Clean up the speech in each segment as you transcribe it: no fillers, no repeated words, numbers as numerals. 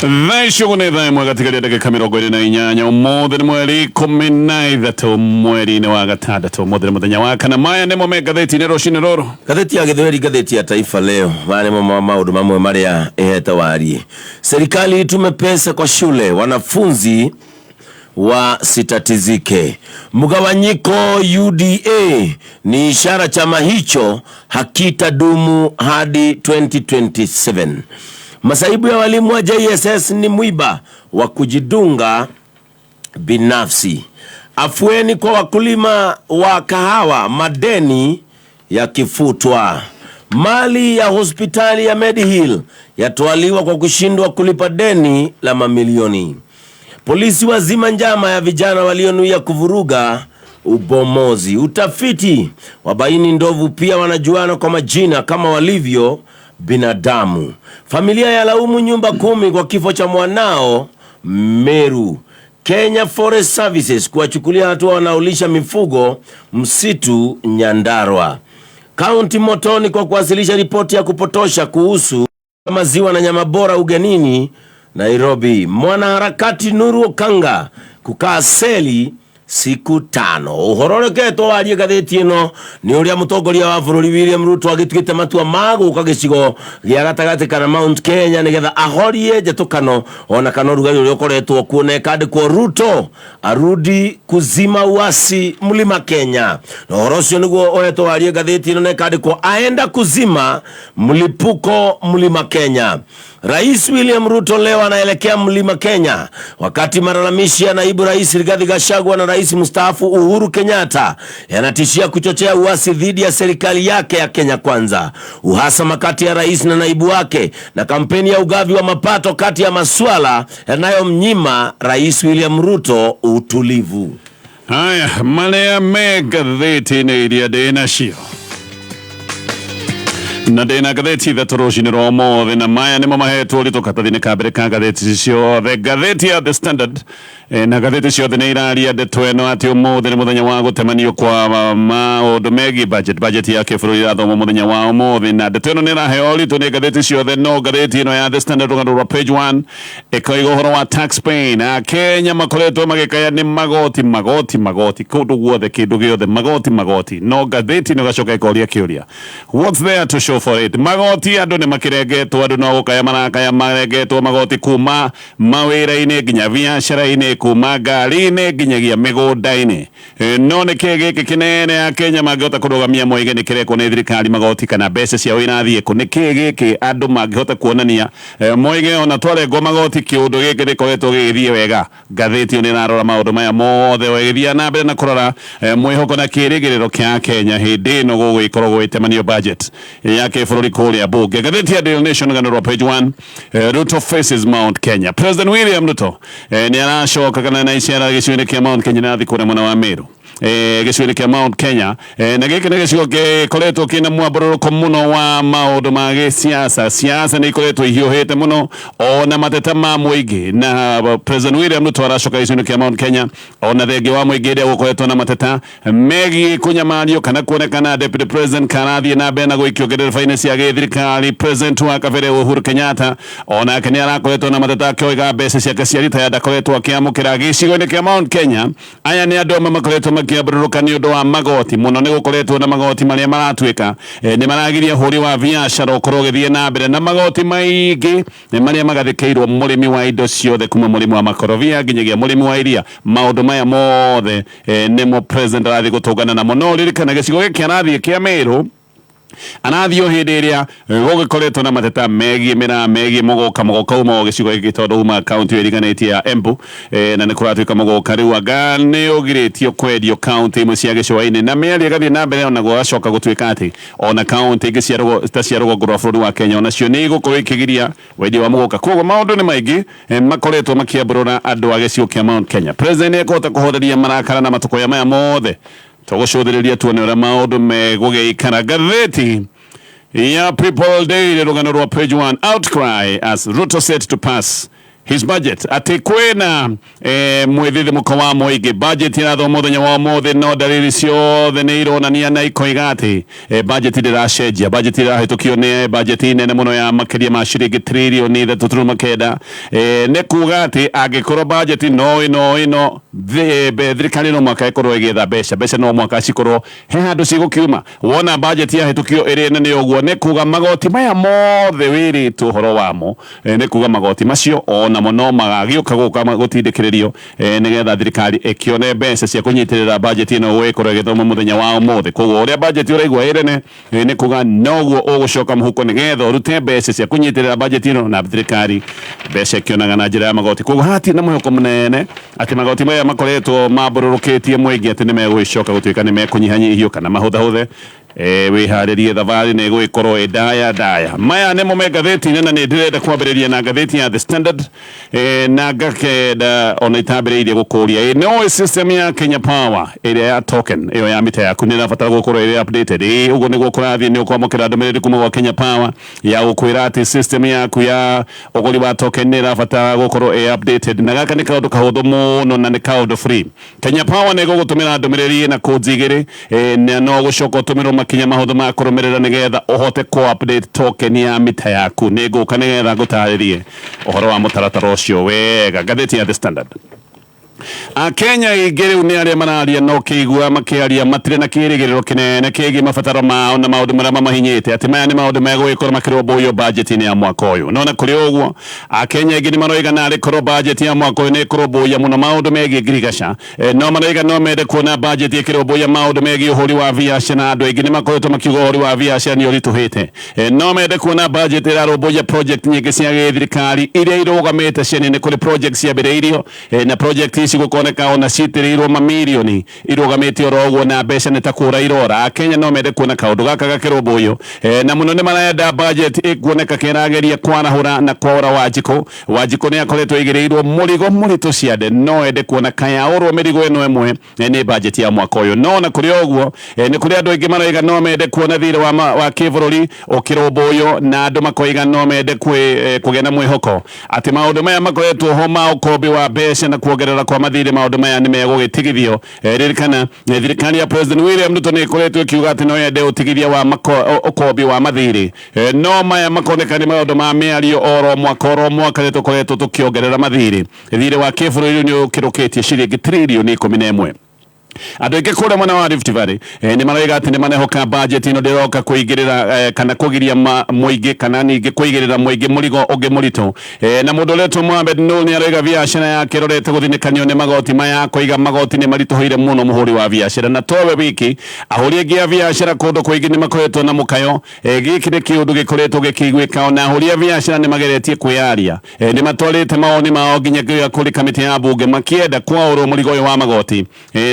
Vaishugune dhaimwa katika dakika mirongo ine na inyanya umuthi ni mweri 13 mweri-ini wa gatandatu umuthi ni muthenya wa kana maya nimo me gatheti-ini rucini ruru gatheti ya Githweri gatheti ya Taifa Leo manimo maundu mamwe maria ihete warie. Serikali itume pesa kwa shule wanafunzi wasitatizike. Mgawanyiko UDA ni ishara chama hicho hakitadumu hadi 2027. Masaibu ya walimu wa JSS ni mwiba wa kujidunga binafsi. Afueni kwa wakulima wa kahawa, madeni yakifutwa. Mali ya hospitali ya Medihill yatwaliwa kwa kushindwa kulipa deni la mamilioni. Polisi wazima njama ya vijana walionuia kuvuruga ubomozi. Utafiti wabaini ndovu pia wanajuana kwa majina kama walivyo binadamu. Familia ya laumu nyumba 10 kwa kifo cha mwanao Meru. Kenya Forest Services kuwachukulia hatua wanaolisha mifugo msitu Nyandarua. Kaunti motoni kwa kuwasilisha ripoti ya kupotosha kuhusu maziwa na nyama bora ugenini Nairobi. Mwanaharakati Nuru Okanga kukaa seli siku 5. Uhororoketo warie gatheti ino ni uria mutongoria wa bururi William Ruto agituite matua maguka gicigo gia gatagati kana Mount Kenya nigetha ahorie njetukano ona kana rugari uria ukoretwo kuoneka andikwo Ruto arudi kuzima uasi mlima Kenya. Na uhoro ucio niguo oretwo warie gatheti ino neka andikwo aenda kuzima mlipuko mlima Kenya. Rais William Ruto leo anaelekea mlima Kenya wakati malalamishi ya naibu rais Rigathi Gachagua na rais mstaafu Uhuru Kenyatta yanatishia kuchochea uasi dhidi ya serikali yake ya Kenya Kwanza. Uhasama kati ya rais na naibu wake na kampeni ya ugavi wa mapato kati ya masuala yanayomnyima rais William Ruto utulivu. Haya, malea megatheti-ini iria ndina cio na ndina gatheti ithatu rucini rwa umuthi na maya nimo mahetwo ritu katathini ka mbere ka gatheti ciothe. Gatheti ya The Standard na gatheti ciothe ni iraria ndeto ino ati umuthi ni muthenya wa gutemanio kwa maundu megi budget yake bururi irathoma muthenya wa umuthi na ndeto ino ni iraheo ritu ni gatheti ciothe. No gatheti ino ya The Standard rugano rwa page 1 ikoiga uhoro wa tax pay na Kenya makoretwo magikaya ni magoti kundu guothe kindu giothe magoti. No gatheti no gacoka ikoria kiuria, what's there to show for it? Magoti andu ni makirengetwo, andu no gukaya marakaya marengetwo magoti kuma mawira-ini nginya biacara-ini, kuma ngari-ini nginyagia migunda-ini. No ni kigiki kinene ya Kenya mangihota kurugamia moige ni kireko ni thirikari magoti kana mbeca ciao irathie ku? Ni kigiki andu mangihota kuonania moige ona twarengwo magoti kiundu giki nikoretwo gigithie wega? Gatheti ni narora maundu maya mothe wegithia na mbere na kurora mwihoko na kirigiriro kia Kenya hindi ino gugikorwo gwitemanio budget yake bururi kuria bunge. Gatheti ya Daily Nation ngano rwa page 1 Ruto faces Mount Kenya. President William Ruto ni aracoka kana na icera gicigo-ini kia Mount Kenya na thikura mwana wa Meru. Gicigo-ini kia Mount Kenya na giki ni gicigo gikoretwo kina mwambaruruko muno wa maundu ma siasa ni ikoretwo ihiuhite muno ona mateta ma muingi na President William Ruto aracoka gicigo-ini kia Mount Kenya ona thengi wa muingi ndia gukoretwo na mateta megi kunyamario kana kuonekana deputy president karathie na mbere na guikio ndereba-ini cia githirikari. President wa kabere Uhuru Kenyatta ona kani arakoretwo na mateta akioiga mbeca ciake cia ritaya ndakoretwo akiamukira gicigo-ini kia Mount Kenya. Aya ni andu makoretwo makiambaruruka ni undu wa magoti muno, ni gukoretwo na magoti maria maratuika ni maragiria huri wa biacara ukorwo githie na mbere na magoti maingi maria magathikeirwo murimi wa indo ciothe kuma murimi wa makorobia nginyagia murimi wa iria. Maundu maya mothe nimo president arathi gutungana na muno ririkana gicigo giki arathie kia Meru anathio hindi iria gugikoretwo na mateta megi mugoka uma gicigo giki tondu uma county iriganitie ya Embu na ni kuratuika mugoka riu anga ni ugiritio kwendio county imwe cia gicua-ini na miario gathie na mbere ona gugacoka gutuika ati ona county ingi cia rũgongo rwa bururi wa Kenya onacio ni igukorwo ikigiria wendia wa mugoka. Koguo maundu ni maingi makoretwo makiamburura andu a gicigo kia Mount Kenya. President ekota kuhotheria marakara na matuko ya maya mothe tugucũthĩrĩria tuone ũrĩa maũndũ megũgĩikara. Gatheti ya People Daily rũgano rwa page 1 outcry as Ruto set to pass his budget ati kwina mwithithi mukawa muingi budget irathwo muthenya wa mothe no ndariri ciothe ni ironania na ikoiga ati budget ndiracenjia budget irahitukio ni budget nene muno ya makiria ma ciringi trillion 3.9 ni kuga ati angikorwo budget no thirikari no mwaka ikorwo igitha mbeca no mwaka cikorwo he handu cigukiuma wona budget yahitukio iri nene uguo ni kuga magoti maya mothe wiri tu horo wamo ni kuga magoti macio ona mono magagiuka guka gutindikiririo nigetha thirikari ikione mbeca cia kunyitirira budget ino gwikorwo igithoma muthenya wa umothe koguo uria budget uraigwa irene ni kuga noguo ugucoka muhuko nigetha urute mbeca cia kunyitirira budget ino na thirikari mbeca ikionaga na njira ya magoti koguo hati na muhuko munene ati magoti maya makoretwo mabururukitie mwingi ati ni megwicoka gutuika ni mekunyihanyihio kana mahuthahuthe wiharirie thavari ni gwikorwo ndaya maya nimo me ngatheti-inĩ na ni ndirenda kwambĩrĩria na ngatheti ya The Standard na ngakenda ona itambĩrĩirie gũkũria no system ya Kenya Power ĩrĩa ya token ĩyo ya mita yaku nĩ ĩrabatara gũkorwo ĩrĩ updated ũguo nĩguo kũrathiĩ nĩ ũkwamũkĩra ndũmĩrĩri kuma gwa Kenya Power ya gũkwĩra atĩ system yaku ya ũgũri wa token nĩ ĩrabatara gũkorwo ĩ updated na gaka nĩ kaũndũ kahũthũ mũno na nĩ kaũndũ free. Kenya Power nĩ gũgũtũmĩra ndũmĩrĩri na codes igĩrĩ na no gũcoka ũtũmĩrwo makinya mahũthũ ma kũrũmĩrĩra nigetha ũhote ku update token ya mita yaku nĩ ngũka nigetha ngũtarĩrie ũhoro wa mũtaratara ũcio wega. Ngathĩti ya The Standard. Kenya igĩrĩu nĩ arĩa mararia no kĩigua makĩaria matirĩ na kĩrĩgĩrĩro kĩnene kĩgiĩ mabataro mao na maũndũ marĩa mamahinyĩte ati maya nĩ maũndũ megũgĩkorwo makĩrũmbũiyo budget-inĩ ya mwaka ũyũ no na kũrĩ ũguo Akenya aingĩ nĩ maroiga narĩ korwo budget ya mwaka ũyũ nĩ ĩkũrũmbũiya mũno maũndũ megiĩ ngirigaca no maroiga no mende kuona budget ĩkĩrũmbũiya maũndũ megiĩ ũhũri wa biacara na andũ aingĩ nĩ makoretwo makiuga ũhũri wa biacara nĩ ũritũhĩte no mende kuona budget ĩrarũmbũiya project nyingĩ cia gĩthirikari iria irũgamĩte ciene kũrĩ project ciambĩrĩirio na project ici gukoneka ona citĩrĩirwo mamirioni irugamĩte oro ũguo na mbeca nĩ ta kũra irora. Kenya no mende kuona kaũndũ gaka gakĩrũmbũiyo na mũno nĩ marenda budget ĩkuoneka kĩrageria kwarahũra na kwaũra Wanjikũ nĩ akoretwo igĩrĩirwo mũrigo mũritũ ciande no ende kuona kayaũrwo mĩrigo ĩno ĩmwe nĩ budget ya mwaka ũyũ no na kũrĩ ũguo nĩ kũrĩ andũ aingĩ maroiga no mende kuona thirĩ wa kĩbũrũri ũkĩrũmbũiyo na andũ makoiga no mende kũgĩa na mwĩhoko atĩ maũndũ maya makoretwo ho ma ũkombi wa mbeca na kuongerera kwa mathirĩ maũndũ maya nĩ megũgĩtigithio ririkana thirikari ya President William Ruto nĩ ĩkoretwo ĩkiuga atĩ no yende ũtigithia wa ũkombi wa mathirĩ no maya makoneka nĩ maũndũ ma mĩario oro mwaka nĩ tũkoretwo tũkĩongerera mathirĩ thirĩ wa kĩbũrũri nĩ ũkĩrũkĩtie ciringi trillion 11. Andũ aingĩ kũrĩa mwena wa Rift Valley nĩ maroiga atĩ nĩ manehoka budget ĩno ndĩroka kũigĩrĩra kana kũgiria mũingĩ kana ningĩ kũigĩrĩra mũingĩ mũrigo ũngĩ mũritũ na mũndũ ũretwo Mohamed Nur nĩ aroiga biacara yake ĩrorete gũthinĩkanio nĩ magoti maya koiga magoti nĩ maritũhĩire mũno mũhũri wa biacara na towe wiki ahũri aingĩ a biacara kũndũ kũingĩ nĩ makoretwo na mũkayo gĩkĩ nĩ kĩũndũ gĩkoretwo gĩkĩiguĩka ona ahũri a biacara nĩ mageretie kwĩyaria nĩ matwarĩte mawoni mao nginya kũrĩ kamĩtĩ ya mbunge makĩenda kwaũrwo mũrigo ũyũ wa magoti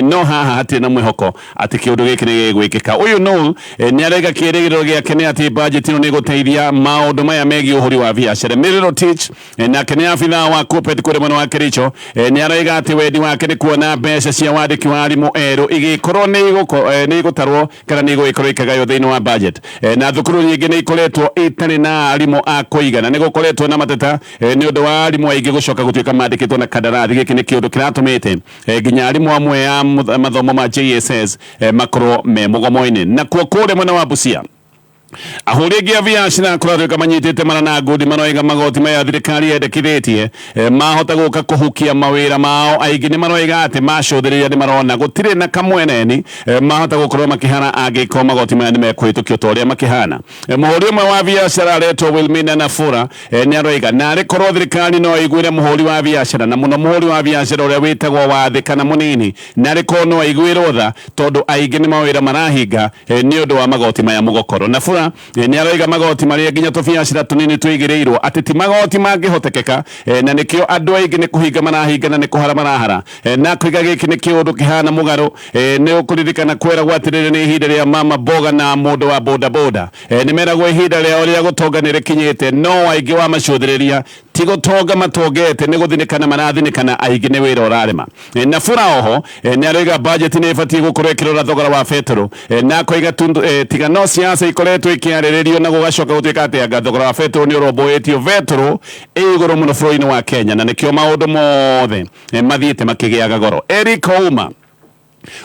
no haha hatirĩ na mwĩhoko atĩ kĩũndũ gĩkĩ nĩ gĩgwĩkĩka. Ũyũ no nĩ araiga kĩrĩgĩrĩro gĩake nĩ atĩ budget ĩno nĩ gũteithia maũndũ maya megiĩ ũhũri wa biacara. Mary Tich nake nĩ abithaa wa Kuppet kũrĩ mwena wa Kericho nĩ araiga atĩ wendi wake nĩ kuona mbeca cia wandĩki wa arimũ erũ igĩkorwo nĩ igũtarwo kana nĩ igũgĩkorwo ikĩgaywo thĩinĩ wa budget na thukuru nyingĩ nĩ ikoretwo itarĩ na arimũ a kũigana nĩ gũkoretwo na mateta nĩ ũndũ wa arimũ aingĩ gũcoka gũtuĩka mandĩkĩtwo na kandarathi. Gĩkĩ nĩ kĩũndũ kĩratũmĩte nginya arimũ amwe ya mathomo ma JSS makorwo me mũgomo-inĩ. Na kuo kũrĩa mwena wa Busia ahũri aingĩ a biacara kũratuĩka manyitĩte mara na ngundi maroiga magoti maya thirikari yendekithĩtie mahota gũka kũhukia mawĩra mao. Aingĩ nĩ maroiga atĩ macũthĩrĩria nĩ marona gũtirĩ na kamweneni mahota gũkorwo makĩhana angĩkorwo magoti maya nĩ mekũhĩtũkio ta ũrĩa makĩhana. Mũhũri ũmwe wa biacara aretwo Wilmina Nafura nĩ aroiga narĩ korwo thirikari no ĩiguĩre mũhũri wa biacara na mũno mũhũri wa biacara ũrĩa wĩtagwo Wathĩ kana mũnini narĩ korwo no aiguĩrwo tha tondũ aingĩ nĩ mawĩra marahinga nĩ ũndũ wa magoti maya mũgokoro. Nafura nĩ aroiga magoti marĩa nginya tũbiacara tũnini twĩgĩrĩirwo atĩ ti magoti mangĩhotekeka na nĩkĩo andũ aingĩ nĩ kũhinga marahinga na nĩ kũhara marahara na kũiga gĩkĩ nĩ kĩũndũ kĩhana mũgarũ nĩ ũkũririkana kwĩragwo atĩrĩrĩ nĩ ihinda rĩa Mama Boga na mũndũ wa bodaboda nĩ meragwo ihinda rĩao rĩa gũtonga nĩ rĩkinyĩte no aingĩ wa macũthĩrĩria ti gũtonga matongete nĩ gũthinĩkana marathinĩkana aingĩ nĩ wĩra ũrarema. Nafura oho nĩ aroiga budget nĩ ĩbatiĩ gũkorwo ĩkĩrora thogora wa betũrũ na kũiga tiga no ciaca ikoretwo twikiariririo na gugacoka gutuika ati anga thogora wa betro ni uromboetio betro iguru muno bũrũri-inĩ wa Kenya na nikio maundu mothe mathiĩte makĩgĩaga goro. Eric Ouma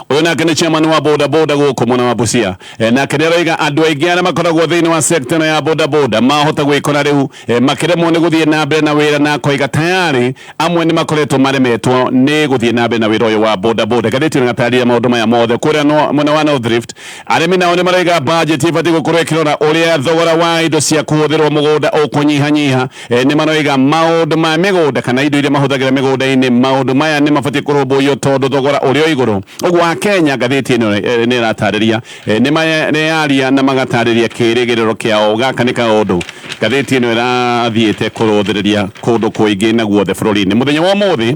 uyu nake ni chairman wa boda boda guku mwena wa Busia nake nĩaroiga andũ aingĩ arĩa makoragwo thĩinĩ wa sector ya boda boda mahota gwĩkora rĩu makĩremwo nĩ gũthiĩ na mbere na wĩra na koiga tayari amwe nĩ makoretwo maremetwo nĩ gũthiĩ na mbere na wĩra ũyũ wa boda boda. Gathĩti ĩno ĩgatarĩria maũndũ maya mothe kũrĩa mwena wa North Rift. Arĩmi nao nĩ maroiga budget ĩbatiĩ gũkorwo ĩkĩrora ũrĩa thogora wa indo cia kũhũthĩrwo mũgũnda ũkũnyihanyiha. Nĩ maroiga maũndũ ma mĩgũnda kana indo iria mahũthagĩra mĩgũnda-inĩ maũndũ maya nĩ mabatiĩ kũrũmbũiyo tondũ thogora ũrĩ o igũrũ. Wa Kenya gathĩti ĩno nĩ ĩratarĩria nĩ yaria na magatarĩria kĩrĩgĩrĩro kĩao gaka nĩ kaũndũ gathĩti ĩno ĩrathiĩte kũrũthĩrĩria kũndũ kũingĩ na guothe bũrũri-inĩ. Mũthenya wa ũmũthĩ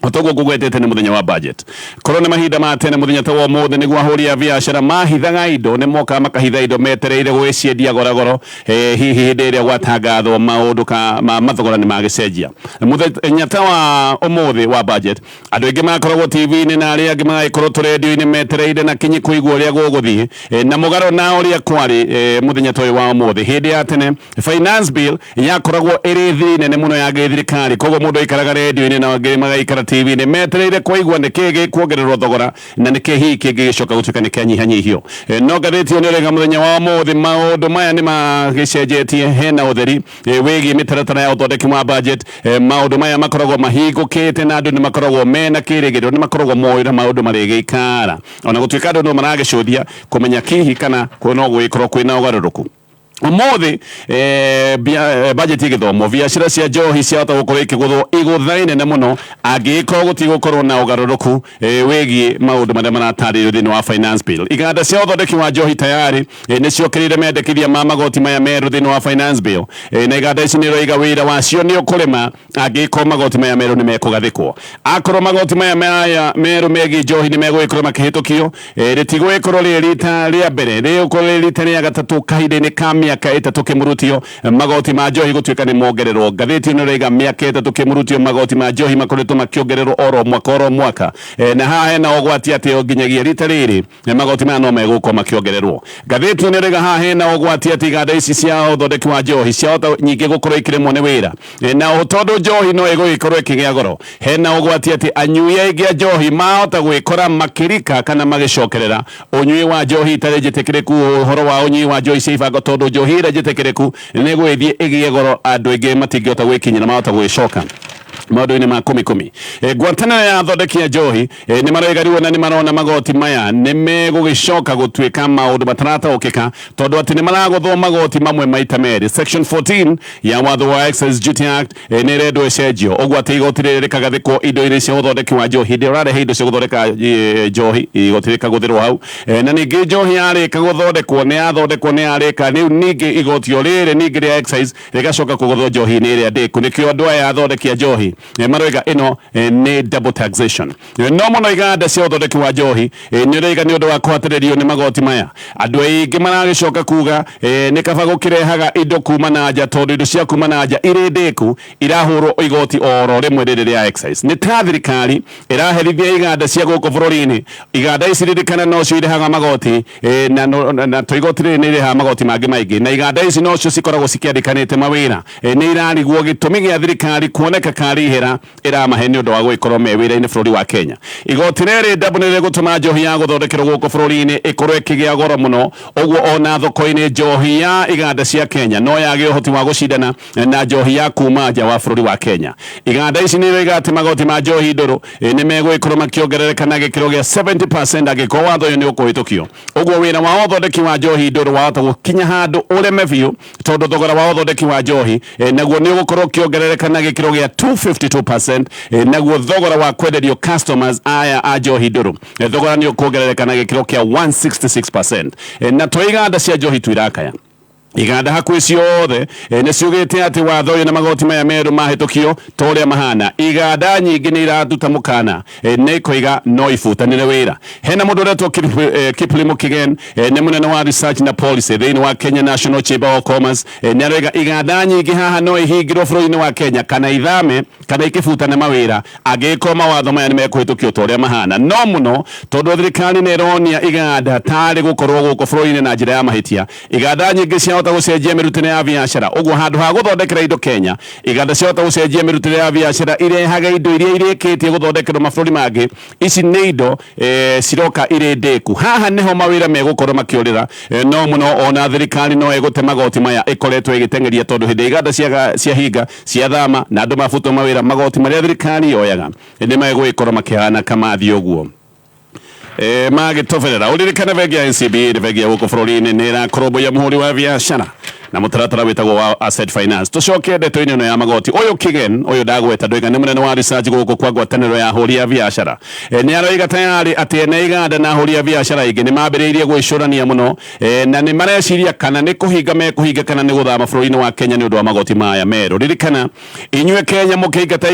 otoguo ngũgwetete nĩ mũthenya wa budget. Korwo nĩ mahinda ma tene mũthenya ta wa ũmũthĩ nĩguo ahũri a biacara mahithaga indo nĩ moka makahitha indo metereire gwĩciendia goro hihi hĩndĩ ĩrĩa gwatangathwo maũndũ ma mathogora nĩ magĩcenjia. Mũthenya ta wa ũmũthĩ wa budget andũ aingĩ makoragwo TV-inĩ na arĩa angĩ magagĩkorwo tũrendio-inĩ metereire na kinyi kũigua ũrĩa gũgũthiĩ na mũgarũ na ũrĩa kwarĩ mũthenya ta ũyũ wa ũmũthĩ. Hĩndĩ ya tene finance bill yakoragwo ĩrĩ thiri nene mũno ya gĩthirikari, koguo mũndũ aikaraga rendio-inĩ na angĩ magaikara TV-inĩ metereire kũigua nĩkĩ gĩkuongererwo thogora na nĩkĩ hihi kĩngĩ gĩcoka gũtuĩka nĩ kĩanyihanyihio. No gathĩti ĩyo nĩĩrauga mũthenya wa ũmũthĩ maũndũ maya nĩ magĩcenjetie. Hena ũtheri wĩgiĩ mĩtaratara ya ũthondeki wa budget. Maũndũ maya makoragwo mahingũkĩte na andũ nĩ makoragwo mena kĩrĩgĩrĩro, nĩ makoragwo moĩ na maũndũ marĩgĩikara ona gũtuĩka andũ no maragĩcũthia kũmenya kihi kana no gũgĩkorwo kwĩna ũgarũrũku. Ũmũthĩ budget igĩthomwo biacara cia njohi ciahota gũkorwo ikĩgũthwo igũtha inene mũno angĩkorwo gũtigũkorwo na ũgarũrũku wĩgiĩ maũndũ marĩa maratarĩrio thĩinĩ wa finance bill. Iganda cia ũthondeki wa njohi tayari nĩ ciokĩrĩire mendekithia ma magoti maya merũ thĩinĩ wa finance bill na iganda ici nĩ roiga wĩra wacio nĩ ũkũrema angĩkorwo magoti maya merũ nĩ mekũgathĩkwo. Akorwo magoti maya merũ megiĩ njohi nĩ megũgĩkorwo makĩhĩtũkio rĩtigũgĩkorwo rĩ rita rĩa mbere, rĩgũkorwo rĩ rita rĩa gatatũ kahinda-inĩ ka mĩaka ĩtatũ kĩmurutio magoti ma njohi gũtuĩka nĩ mongererwo. Gathĩti ĩno ĩrauga mĩaka ĩtatũ kĩmurutio magoti ma njohi makoretwo makĩongererwo oro mwaka na haha hena ũgwati atĩ nginyagia rita rĩrĩ magoti maya no megũkorwo makĩongererwo. Gathĩti ĩno ĩrauga haha hena ũgwati atĩ iganda ici cia ũthondeki wa njohi ciahota nyingĩ gũkorwo ikĩremwo nĩ wĩra na tondũ njohi no ĩgũgĩkorwo ĩkĩgĩa goro. Hena ũgwati atĩ anyui aingĩ a njohi mahota gwĩkora makĩrika kana magĩcokerera ũnyui wa njohi itarĩ njĩtĩkĩrĩku. Ũhoro wa ũnyui wa njohi cia ibango tondũ njohi ĩrĩa njĩtĩkĩrĩku nĩ gũgĩthiĩ ĩgĩe goro, andũ aingĩ matingĩhota gwĩkinyĩra mahota gwĩcoka maũndũ-inĩ ma kũmi. Ngwatanĩro ya athondeki a njohi nĩ maroiga na nĩ marona magoti maya nĩ megũgĩcoka gũtuĩka maũndũ matarataũkĩka tondũ atĩ nĩ maragũthwo magoti mamwe maita merĩ. Section 14 ya watho wa Excise Duty Act nĩ ĩrendwo ĩcenjio, ũguo atĩ igoti rĩrĩ rĩkagathĩkwo indo iria cia ũthondeki wa njohi. Hĩndĩ ĩrĩa ũrarehe indo cia gũthondeka njohi igoti rĩkagũthĩrwo hau na ningĩ njohi yarĩka gũthondekwo nĩ yarĩka rĩu ningĩ igoti o rĩrĩ ningĩ rĩa excise rĩgacoka kũgũthwo njohi-inĩ ĩrĩa ndĩku. Nĩkĩo andũ aya athondeki a njohi maroiga ĩno nĩ double taxation. No mũno iganda cia ũthondeki wa njohi nĩ ũraiga nĩ ũndũ wa kũhatĩrĩrio nĩ magoti maya. Andũ aingĩ maragĩcoka kuga nĩ kaba gũkĩrehaga indo kuma na nja tondũ indo cia kuma na nja irĩ ndĩku irahũrwo igoti oro rĩmwe rĩrĩ rĩa excise. Nĩ ta thirikari ĩraherithia iganda cia gũkũ bũrũri-inĩ. Iganda ici ririkana nocio irehaga magoti na to igoti rĩrĩ nĩ irehaga magoti mangĩ maingĩ na iganda ici nocio cikoragwo cikĩandĩkanĩte mawĩra. Nĩ irarigwo gĩtũmi gĩa thirikari kuoneka karĩhĩra ĩramahe nĩ ũndũ wa gũgĩkorwo me wĩra-inĩ bũrũri wa Kenya. Igoti rĩrĩ ndabu nĩ rĩgũtũma njohi ya gũthondekerwo gũkũ bũrũri-inĩ ĩkorwo ĩkĩgĩa goro mũno, ũguo ona thoko-inĩ njohi ya iganda cia Kenya no yagĩe ũhoti wa gũcindana na njohi ya kuma nja wa bũrũri wa Kenya. Iganda ici nĩ iroiga atĩ magoti ma njohi ndũrũ nĩ megũgĩkorwo makĩongerereka na gĩkĩro gĩa 70% angĩkorwo watho ũyũ nĩ ũkũhĩtũkio. Ũguo wĩra wa ũthondeki wa njohi ndũrũ wahota gũkinya handũ ũreme biũ tondũ thogora wa ũthondeki wa njohi naguo nĩ ũgũkorwo ũkĩongerereka na gĩkĩro gĩa 252%, naguo thogora wa kwenderio customers aya a njohi ndũrũ thogora nĩ ũkuongerereka na gĩkĩro kĩa 166%. Na to iganda cia njohi tu irakaya iganda hakuhĩ ciothe nĩ ciugĩte atĩ watho ũyũ na magoti maya merũ mahĩtũkio ta ũrĩa mahana. Iganda nyingĩ nĩ iratuta mũkana nĩ ikoiga no ibutanĩre wĩra. Hena mũndũ ũretwo Kiplim Kigen nĩ mũnene wa research na policy thĩinĩ wa Kenya National Chamber of Commerce nĩ aroiga iganda nyingĩ haha no ihingĩrwo bũrũri-inĩ wa Kenya kana ithame kana ikĩbutane mawĩra angĩkorwo mawatho maya nĩ mekũhĩtũkio ta ũrĩa mahana. No mũno tondũ thirikari nĩ ĩronia iganda tarĩ gũkorwo gũkũ bũrũri-inĩ na njĩra ya mahĩtia. Iganda nyingĩ ciahota gũcenjia mĩrutĩre ya biacara, ũguo handũ ha gũthondekera indo Kenya, iganda ciahota gũcenjia mĩrutĩre ya biacara irehaga indo iria irĩkĩtie gũthondekerwo mabũrũri mangĩ. Ici nĩ indo ciroka irĩ ndĩku. Haha nĩho mawĩra megũkorwo makĩũrĩra. No mũno ona thirikari no ĩgũte magoti maya ĩkoretwo ĩgĩteng'eria tondũ hĩndĩ iganda ciahinga ciathama na andũ mabutwo mawĩra, magoti marĩa thirikari yoyaga nĩ megũgĩkorwo makĩhana kamathi ũguo. Magĩtoberera ũririkane bengi ya NCB nĩ bengi ya gũkũ bũrũri-inĩ nĩ ĩrakũrũmbũiya mũhũri wa biacara na mũtaratara wĩtagwo wa asset finance. Tũcoke ndeto-inĩ ĩno ya magoti. Ũyũ Kigen ũyũ ndagweta ndoiga nĩ mũnene wa research gũkũ kwa ngwatanĩro ya ahũri a biacara. Nĩ aroiga tayari atĩ ene iganda na ahũri a biacara aingĩ nĩ mambĩrĩirie gwĩcũrania mũno na nĩ mareciria kana nĩ kũhinga mekũhinga kana nĩ gũthama bũrũri-inĩ wa Kenya nĩ ũndũ wa magoti maya merũ. Ririkana inyuĩ Kenya mũkĩingata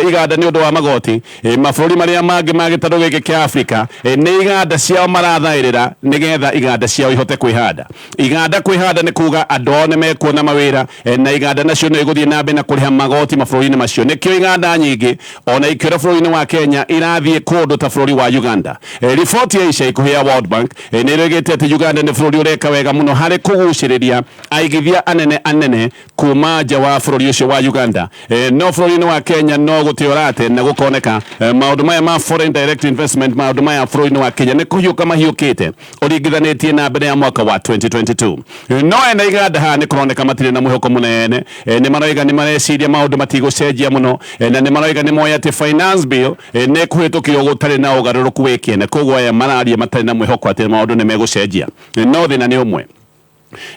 iganda nĩ ũndũ wa magoti, mabũrũri marĩa mangĩ ma gĩtarũ gĩkĩ kĩa Afrika nĩ iganda ciao marathaĩrĩra nĩgetha iganda ciao ihote kwĩhanda. Iganda kwĩhanda nĩ kuga andũ nĩ mekuona mawĩra na iganda nacio no igũthiĩ na mbere na kũrĩha magoti mabũrũri-inĩ macio. Nĩkĩo iganda nyingĩ ona ikĩra bũrũri-inĩ wa Kenya irathiĩ kũndũ ta bũrũri wa Uganda. Riboti ya ica ikuhĩ ya World Bank nĩ ĩroigĩte atĩ Uganda nĩ bũrũri ũreka wega mũno harĩ kũgucĩrĩria aigithia anene kuma nja wa bũrũri ũcio wa Uganda. No bũrũri-inĩ wa Kenya no gũtĩ ũrate na gũkoneka maũndũ maya ma foreign direct investment, maũndũ maya bũrũri-inĩ wa Kenya nĩ kũhiũka mahiũkĩte ũringithanĩtie na mbere ya mwaka wa 2022. No ena iganda nĩ kũroneka matirĩ na mwĩhoko mũnene. Nĩ maroiga nĩ mareciria maũndũ matigũcenjia mũno na nĩ maroiga nĩ moya atĩ finance bill nĩ kũhĩtũkio gũtarĩ na ũgarũrũku wĩkĩene. Koguo aya mararia matarĩ na mwĩhoko atĩ maũndũ nĩ megũcenjia. No thĩna nĩ ũmwe.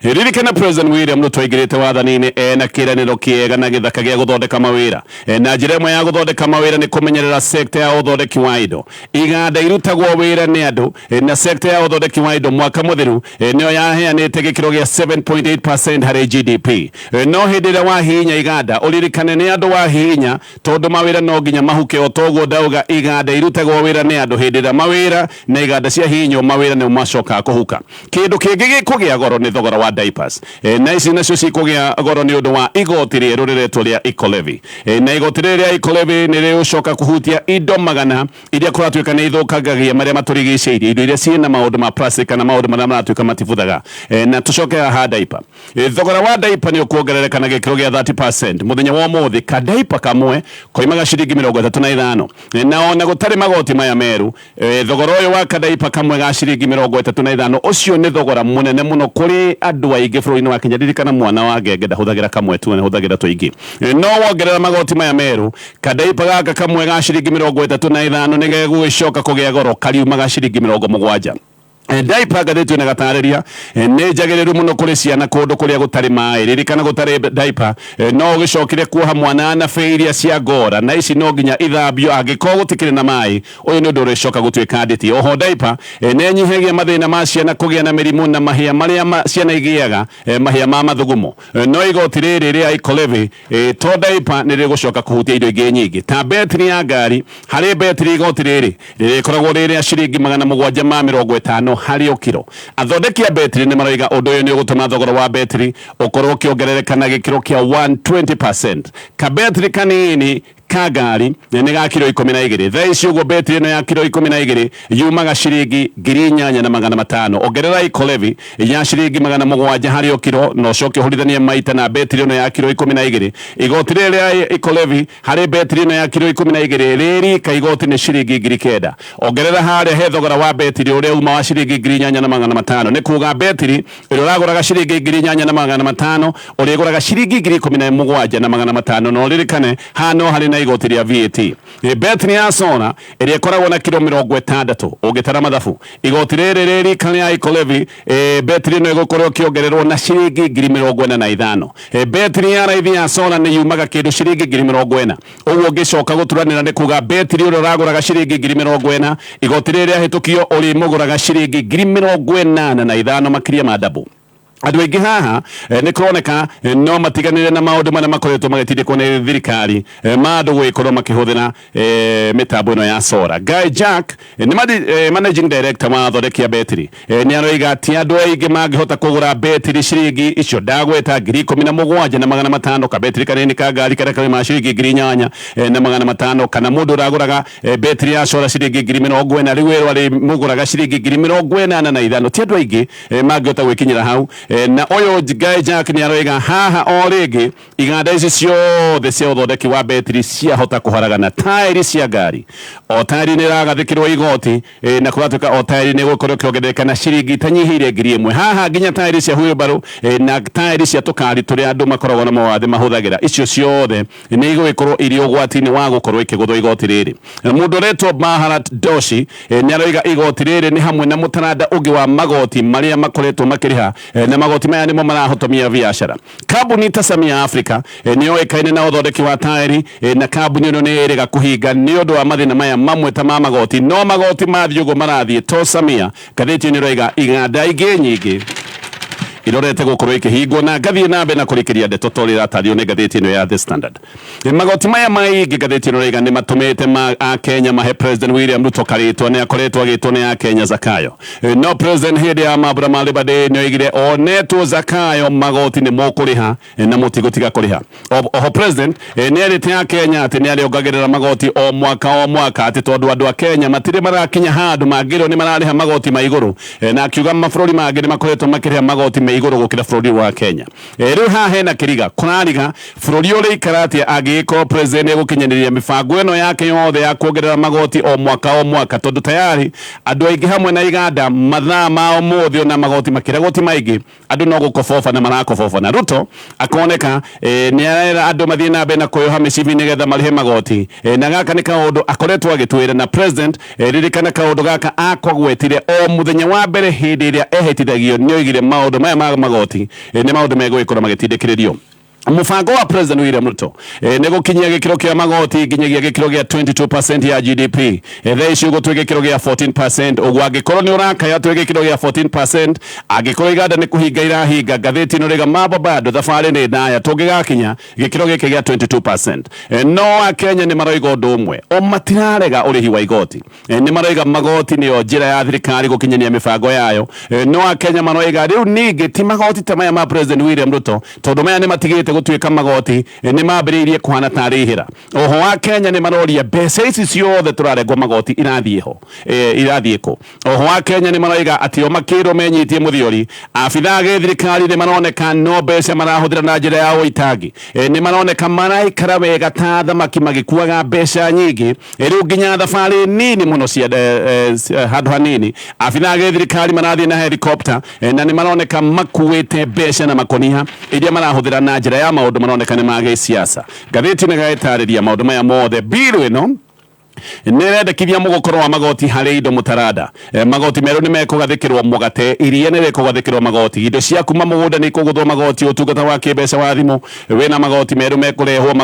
Ririkana President William Ruto aingĩrĩte wathani-inĩ ena kĩĩranĩro kĩega na gĩthaka gĩa gũthondeka mawĩra. Na njĩra ĩmwe ya gũthondeka mawĩra nĩ kũmenyerera sector ya ũthondeki wa indo. Iganda irutagwo wĩra nĩ andũ na sector ya ũthondeki wa indo mwaka mũthiru nĩyo yaheanĩte gĩkĩro gĩa 7.8% harĩ GDP. No hĩndĩ ĩrĩa wahihinya iganda ũririkane nĩ andũ wahihinya tondũ mawĩra no nginya mahuke. O toguo ndauga iganda irutagwo wĩra nĩ andũ, hĩndĩ ĩrĩa mawĩra na iganda ciahihinywo mawĩra nĩ macokaga kũhuka. Kĩndũ kĩngĩ gĩkũgĩa goro nĩ thogora wa diapers. Na ici nacio cikũgĩa goro nĩ ũndũ wa igoti rĩerũ rĩretwo rĩa eco-levy. Na igoti rĩrĩ rĩa eco-levy nĩ rĩgũcoka kũhutia indo magana iria kũratuĩka nĩ ithũkangagia marĩa matũrigicĩirie, indo iria ciĩna maũndũ ma plastic kana maũndũ marĩa maratuĩka matibuthaga. Na tũcoke haha diaper. Thogora wa diaper nĩ ũkuongerereka na gĩkĩro gĩa 30%. Mũthenya wa ũmũthĩ ka diaper kamwe koimaga ciringi 35. Na ona gũtarĩ magoti maya merũ, thogora ũyũ wa ka diaper kamwe ga ciringi 35 ũcio nĩ thogora mũnene mũno kũrĩ andũ aingĩ bũrũri-inĩ wa Kenya. Ririkana mwana wa ngenge ndahũthagĩra kamwe tu, ahũthagĩra tũingĩ. No wongerera magoti maya merũ, ka diaper gaka kamwe ga ciringi 35 nĩ gegũgĩcoka kũgĩa goro kariumaga ciringi 70. Diaper gathĩtwo nĩ gatarĩria nĩ njagĩrĩru mũno kũrĩ ciana kũndũ kũrĩa gũtarĩ maĩ. Ririkana gũtarĩ diaper no ũgĩcokire kuoha mwana na bĩ iria cia ngora, na ici no nginya ithambio angĩkorwo gũtikĩrĩ na maĩ. Ũyũ nĩ ũndũ ũrĩcoka gũtuĩka ndĩti. Oho diaper nĩ nyihagia mathĩna ma ciana kũgĩa na mĩrimũ na mahĩa marĩa ciana igĩaga, mahĩa ma mathugumo. No igoti rĩrĩ rĩa eco-levy to diaper nĩ rĩgũcoka kũhutia indo ingĩ nyingĩ ta betri ya ngari. Harĩ betri igoti rĩrĩ rĩkoragwo rĩrĩa ciringi 750 harĩ o kiro. Athondeki a betri nĩ maroiga ũndũ ũyũ nĩ ũgũtũma thogora wa betri ũkorwo ũkĩongerereka na gĩkĩro kĩa 120%. Ka betri kanini ka ngari nĩ ga kiro 12. Thaa ici ũguo betri ĩno ya kiro 12 yumaga ciringi 8,500. Ongerera eco-levy ya ciringi 700 harĩ o kiro no coke ũhũrithanie maita na betri ĩno ya kiro 12. Igoti rĩrĩ rĩa eco-levy harĩ betri ĩno ya kiro 12 rĩrika igoti nĩ ciringi 9,000. Ongerera harĩa he thogora wa betri ũrĩa uma wa ciringi 8,500. Nĩ kuga betri ĩrĩa ũragũraga ciringi 8,500 ũrĩgũraga ciringi 17,500. No ririkane hano harĩ na igoti rĩa VAT. Betri ya solar ĩrĩa ĩkoragwo na kiro 60 ũngĩtara mathabu, igoti rĩrĩ rĩrika rĩa eco-levy betri ĩno ĩgũkorwo ĩkĩongererwo na ciringi 45,000. Betri ya raithi ya solar nĩ yumaga kĩndũ ciringi 40,000. Ũguo ũngĩcoka gũturanĩra nĩ kuga betri ũrĩa ũragũraga ciringi 40,000 igoti rĩrĩ rĩahĩtũkio ũrĩmũgũraga ciringi 85,000 makĩria ma double. andu aingi haha ni kuroneka no matiganire na maundu maria makoretwo magitindikwo ni thirikari ma andu gwikorwo makihuthira mitambo ino ya solar. Guy Jack ni managing director wa Thodekia Betri ni aroiga ati andu aingi mangihota kugura betri ciringi icio ndagweta 17,500 ka betri kanini ka ngari karia kari ma ciringi 8,500 kana mundu uraguraga betri ya solar ciringi 40,000 riu ero ari muguraga ciringi 85,000 ti andu aingi mangihota gwikinyira hau na oyo Guy Jack ni aroiga haha o ringi iganda ici ciothe cia uthondeki wa betri ciahota kuharagana tairi cia ngari o tairi ni ragathikirwo igoti na kuratuka o tairi ni gukorwo kiongerereka na ciringi tanyihiire 1,000 haha nginya tairi cia wheelbarrow na tairi cia tukari turia andu makoragwo na mawathe mahuthagira icio ciothe ni igwikorwo iri ugwati-ini wa gukorwo ikiguthwo igoti riri. Mundu retwo Maharat Doshi ni aroiga igoti riri ni hamwe na mutaranda ungi wa magoti maria makoretwo makiriha na magoti maya nimo marahotomia biashara. Kambuni ta Samia Africa ni oikaine na uthondeki wa tairi na kambuni ino ni iriga kuhinga ni undu wa mathina maya mamwe ta ma magoti no magoti mathii uguo marathii to Samia gathiti ni roiga iganda ingi nyingi irorete gukorwo ikihingwo na ngathie nambe na kurikiria ndeto torira tario ni ngathiti ino ya The Standard. Magoti maya maingi ngathiti ino roiga ni matumite a Kenya mahe President William Ruto karitwo ni akoretwo agitwo ni a Kenya Zakayo no President hindi ya mabura ma Labour Day ni oigire onetwo Zakayo magoti ni mukuriha na mutigutiga kuriha. Oho President ni erite ya Kenya ati ni ariongagirira magoti o mwaka ati tondu andu a Kenya matire marakinya handu mangiro ni marariha magoti ma iguru na akiuga mabũrũri mangĩ ni makoretwo makiriha magoti ma iguru gukira bũrũri wa Kenya. Riu haha hena kiriga kurariga bũrũri uri ikarati agiko President egukinyaniria mibango ino yake yothe ya kuongerera magoti o mwaka tondu tayari andu aingi hamwe na iganda mathaa mao muthio na magoti makira goti maingi andu no gukoboba na marakoboba na Ruto akoneka ni arera andu mathie na mbere na kuyoha micibi nigetha marihe magoti na gaka ni kaundu akoretwo agitwira na President ririkana kaundu gaka akwagwetire o muthenya wa mbere hindi iria ehitithagio ni oigire maundu maya ma magoti ni maundu megwikora magitindikiririo. Mufango wa President William Ruto ni gukinyia gikiro kia magoti nginyagia gikiro gia 22% ya GDP thaici ugutwe gikiro gia 14% ugwa gikorwo ni urakaya twe gikiro gia 14% agikorwo iganda ni kuhinga irahinga ngathiti no riga mabo bado thabari ni ndaya tungigakinya gikiro giki gia 22%. No a Kenya ni maroiga undu umwe o matirarega urihi wa igoti ni maroiga magoti ni o njira ya thirikari gukinyania mibango yayo no a Kenya maroiga riu ningi ti magoti ta maya ma President William Ruto tondu maya ni matigite gutuika magoti ni mambiriirie kuhana tarihira. Oho wa Kenya ni maroria mbeca ici ciothe turaregwo magoti irathie ko. Oho wa Kenya ni maroiga ati o makiro menyitie muthiori abitha ge thirikari ni maroneka no mbeca marahuthira na njira ya uitagi ni maroneka maraikara wega ta thamaki magikuaga mbeca nyingi riu nginya thabari nini muno cia handu hanini abitha ge thirikari marathie na helicopter na ni maroneka makuite mbeca na makonia iria marahuthira na njira ya maundu maroneka ni ma giciaca. Ngathiti ni gaitariria maundu maya mothe biru ino nirendekithia mugokorwo wa magoti hari indo mutarada magoti meru ni mekugathikirwo mugate iria ni mekugathikirwo magoti indo cia kuma mugunda ni kuguthwo magoti utungata wa kibeca wa thimu wina magoti meru mekurehwo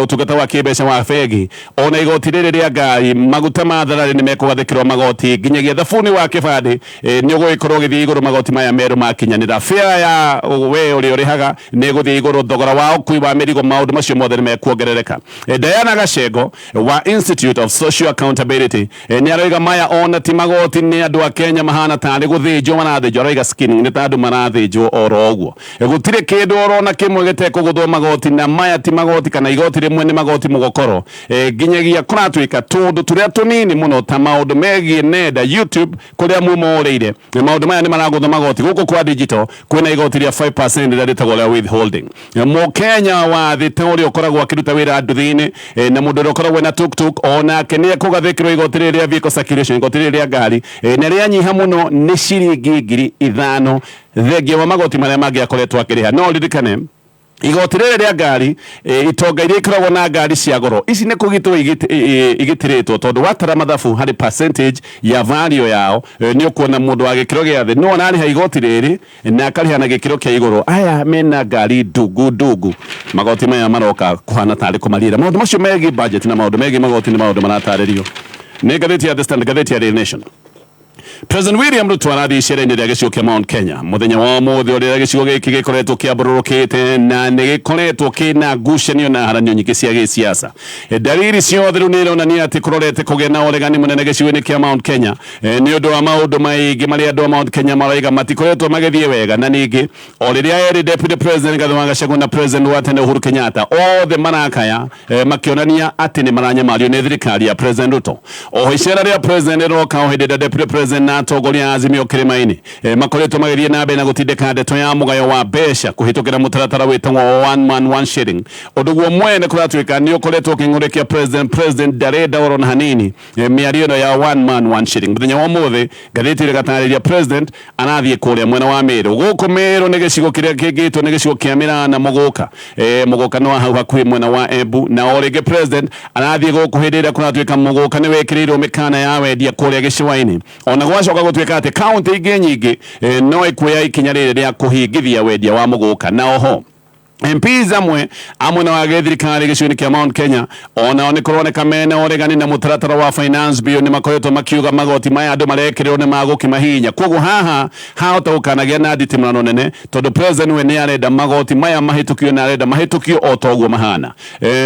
utungata wa kibeca wa fegi ona igoti riri ria ngari maguta ma tharari ni mekugathikirwo magoti nginyagia thabuni wa kibandi ni uguikorwo githii iguru magoti maya meru makinyanira fare ya we uri urihaga ni guthii iguru thogora wa ukui wa mirigo maundu macio mothe ni mekuongerereka. Diana Gachego wa Institute of Social Accountability ni aroiga maya ona ti magoti ni andu a Kenya mahana tari guthinjwo marathinjwo aroiga skinning ni tandu marathinjwo oro uguo gutire kindu orona kimwe gite kuguthwo magoti na maya ti magoti kana igoti rimwe ni magoti mugokoro nginyagia kuratwika tundu turia tunini muno ta maundu megie nenda YouTube kuria mumoreire maundu maya ni maraguthwo magoti guku kwa digital kwina igoti ria 5% ria ritagwo ria withholding. Mu Kenya wa thitori ukoragwo akiruta wira nduthini na mundu ukoragwo na tuktuk ona kenia kugathikirwo igoti ria vehicle circulation igoti ria ngari na ria nyiha muno ni ciringi 5,000 thengia wa magoti maria mangi akoretwo akiriha. No ririkane igoti ria ngari itonga iria ikoragwo na ngari cia goro ici ni kugitwo igitiritwo tondu watara mathabu hari percentage ya value yao ni ukuona mundu wa gikiro gia thi no nari ha igoti riri na akariha na gikiro kia iguru aya mena ngari ndugu magoti maya maroka kuhana tari kumarira maundu macio megi budget na maundu megi magoti ni maundu marataririo ni ngathiti ya The Standard, ngathiti ya The Nation. President William Ruto arathi icera-inĩ rĩa gĩcigo kĩa Mount Kenya muthenya wa ũmũthĩ ũrĩa gĩcigo gĩkĩ gĩkoretwo kĩambũrũrũkĩte na nĩ gĩkoretwo kĩna ngucanio na haranio nyingĩ cia gĩsiasa. Dalili ciothe rĩu nĩ ironania atĩ kũrorete kũgĩa na ũregani mũnene gĩcigo-inĩ kĩa Mount Kenya nĩ ũndũ wa maũndũ maingĩ marĩa andũ a Mount Kenya maraiga matikoretwo magĩthiĩ wega, na ningĩ o rĩrĩa erĩ Deputy President Rigathi wa Gachagua na President wa tene Uhuru Kenyatta othe marakaya makĩonania atĩ nĩ maranyamario nĩ thirikari ya President Ruto. O icera rĩa President roka o hĩndĩ ĩrĩa Deputy President na atongoria Azimio kĩrĩma-inĩ makoretwo magĩthiĩ na mbere na gũtindĩka ndeto ya mũgayo wa mbeca kũhĩtũkĩra mũtaratara wĩtagwo one man one shilling. Ũndũ guo mwene kũratuĩka nĩ ũkoretwo ũkĩng'ũrĩkia President ndarenda oro na hanini mĩario ĩno ya one man one shilling. Mũthenya wa ũmũthĩ ngathĩti ĩgatarĩria President arathiĩ kũrĩa mwena wa Meru. Gũkũ Meru nĩ gĩcigo kĩrĩa kĩngĩtwo nĩ gĩcigo kĩa Mĩrana Mũgũka. Mũgũka no hau hakuhĩ mwena wa Embu, na o rĩngĩ President arathiĩ gũkũ hĩndĩ ĩrĩa kũratuĩka Mũgũka nĩ wĩkĩrĩirwo mĩkana ya wendia kũrĩa gĩcũa-inĩ. Ona gwacoka gũtuĩka atĩ kaunti ingĩ nyingĩ no ikuoya ikinya rĩrĩ rĩa kũhingithia wendia wa Mũgũka. Na oho MPs amwe na wa thirikari gĩcigo-inĩ kĩa Mount Kenya ona nĩ kũroneka mena ũregani na mũtaratara wa finance bill nĩ makoretwo makiuga magoti maya andũ marekĩrĩrwo nĩ magũkĩmahinya. Koguo haha hahota gũkanagĩa na nditimũrano nene tondũ President we nĩ arenda magoti maya mahĩtũkio na arenda mahĩtũkio o ta ũguo mahana.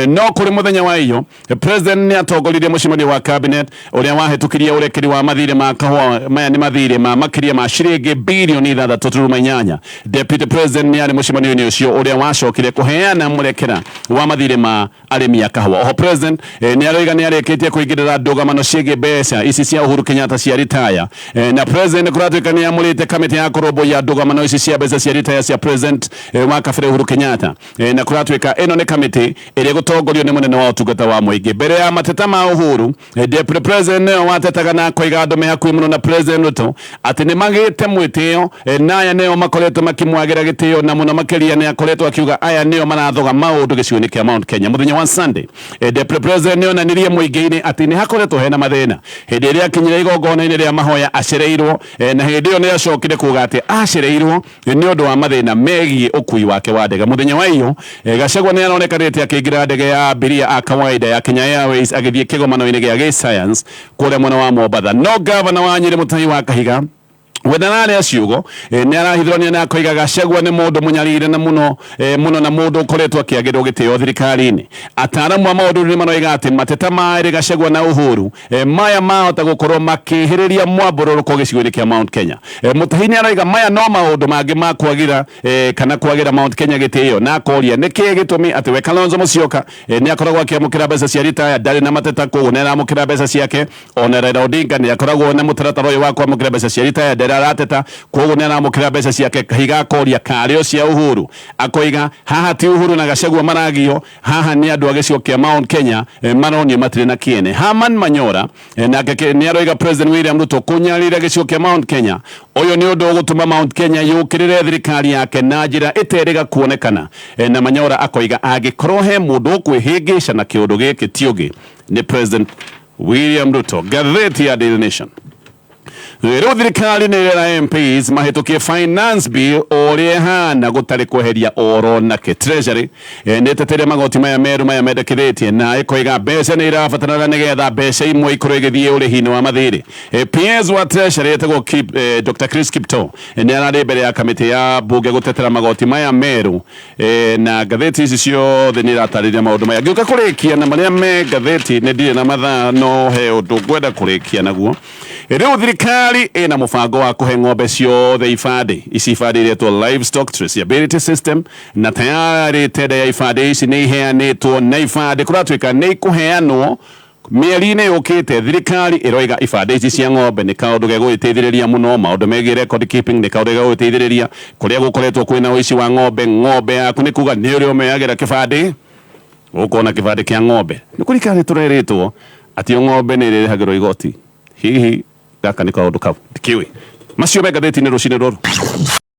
No kũrĩ mũthenya wa iyo President nĩ atongoririe mũcemanio wa cabinet ũrĩa wahĩtũkirie ũrekeri wa mathirĩ ma kahũa. Maya nĩ mathirĩ ma makĩria ma ciringi birioni 6.8. Deputy President nĩ arĩ mũcemanio-inĩ ũcio ũrĩa wacokire kũheana mũrekera wa mathirĩ ma arĩmi a kahũa. Oho President nĩ aroiga nĩ arĩkĩtie kũingĩrĩra ndũgamano ciĩgiĩ mbeca ici cia Uhuru Kenyatta cia retire, na President kũratuĩka nĩ amũrĩte kamĩtĩ ya kũrũmbũiya ndũgamano ici cia mbeca cia retire cia President wa kabere Uhuru Kenyatta, na kũratuĩka ĩno nĩ kamĩtĩ ĩrĩa gũtongorio nĩ mũnene wa ũtungata wa mũingĩ. Mbere ya mateta ma Uhuru, Deputy President nĩo watetaga na koiga andũ me hakuhĩ mũno na President Ruto atĩ nĩ magĩte mwĩtĩo, na aya nĩo makoretwo makĩmwagĩra gĩtĩo, na mũno makĩria nĩ akoretwo akiuga aya nĩo marathoga maũndũ gĩcigo-inĩ kĩa Mount Kenya. Mũthenya wa Sunday Deputy President nĩ onanirie mũingĩ-inĩ atĩ nĩ hakoretwo hena mathĩna hĩndĩ ĩrĩa akinyire igongona-inĩ rĩa mahoya acereirwo, na hĩndĩ ĩyo nĩ acokire kuuga atĩ acereirwo nĩ ũndũ wa mathĩna megiĩ ũkui wake wa ndege. Mũthenya wa iyo Gachagua nĩ aronekanĩte akĩingĩra ndege ya abiria a kawaida ya Kenya Airways agĩthiĩ kĩgomano-inĩ gĩa gĩ-science kũrĩa mwena wa Mombatha. No gavana wa Nyĩrĩ Mũtahi wa Kahiga wendanarĩ aciugo nĩ arahithũrania na koiga Gachagua nĩ mũndũ mũnyarire na mũno na mũndũ ũkoretwo akĩagĩrwo gĩtĩo thirikari-inĩ. Ataaramu a maũndũ nĩ maroiga atĩ mateta ma Gachagua na Uhuru maya mahota gũkorwo makĩhĩrĩria mwambũrũrũko gĩcigo-inĩ kĩa Mount Kenya. Mũtahi nĩ aroiga maya no maũndũ mangĩ ma kwagĩra kana kwagĩra Mount Kenya gĩtĩo, na akoria nĩkĩ gĩtũmi atĩ we Kalonzo Musyoka nĩ akoragwo akĩamũkĩra mbeca cia retire, ndarĩ na mateta, koguo nĩ aramũkĩra mbeca ciake. Ona Raila Odinga nĩ akoragwo na mũtaratara ũyũ wa kwamũkĩra mbeca cia retire, arateta, koguo nĩ aramũkĩra mbeca ciake. Kahiga akoria karĩo cia Uhuru, akoiga haha ti Uhuru na Gachagua maragio, haha nĩ andũ a gĩcigo kĩa Mount Kenya maronio matirĩ na kĩene. Herman Manyora nake nĩ aroiga President William Ruto kũnyarira gĩcigo kĩa Mount Kenya ũyũ nĩ ũndũ ũgũtũma Mount Kenya yũkĩrĩre thirikari yake na njĩra ĩterĩga kuonekana. Na Manyora akoiga angĩkorwo he mũndũ ũkwĩhĩngĩca na kĩũndũ gĩkĩ ti ũngĩ nĩ President William Ruto. Ngathĩti ya Daily Nation. Rĩu thirikari nĩ ĩrera MPs mahĩtũkie finance bill ũrĩa hana gũtarĩ kweheria oro nake. Treasury nĩ ĩteteire magoti maya merũ maya mendekithĩtie na ĩkoiga mbeca nĩ irabatarana nĩgetha mbeca imwe ikorwo igĩthiĩ ũrĩhi-inĩ wa mathirĩ. PS wa Treasury etagwo Dr. Chris Kipto nĩ ararĩ mbere ya kamĩtĩ ya mbunge gũtetera magoti maya merũ, na ngathĩti ici ciothe nĩ iratarĩria maũndũ maya. Ngĩũka kũrĩkia na marĩa me ngathĩti nĩ ndirĩ na mathaa, no he ũndũ ngwenda kũrĩkia naguo. Rĩu thirikari ĩna mũbango wa kũhe ng'ombe ciothe ibandĩ. Ici ibandĩ iretwo livestock traceability system, na tayari tenda ya ibandĩ ici nĩ iheanĩtwo, na ibandĩ kũratuĩka nĩ ikũheanwo mĩeri-inĩ yũkĩte. Thirikari ĩroiga ibandĩ ici cia ng'ombe nĩ kaũndũ gĩa gũgĩteithĩrĩria mũno, maũndũ megiĩ record keeping nĩ kaũndũ gĩa gũgĩteithĩrĩria kũrĩa gũkoretwo kwĩna ũici wa ng'ombe. Ng'ombe yaku nĩ kuga nĩ ũrĩa ũmeagĩra kĩbandĩ, ũkona kĩbandĩ kĩa ng'ombe. Nĩ kũrikari tũrerĩtwo atĩ ng'ombe nĩ ĩrĩhagĩrwo igoti. Hihi gaka nĩ kaũndũ kau ndikĩũĩ. Macio me ngathĩti-inĩ rũcinĩ rũrũ.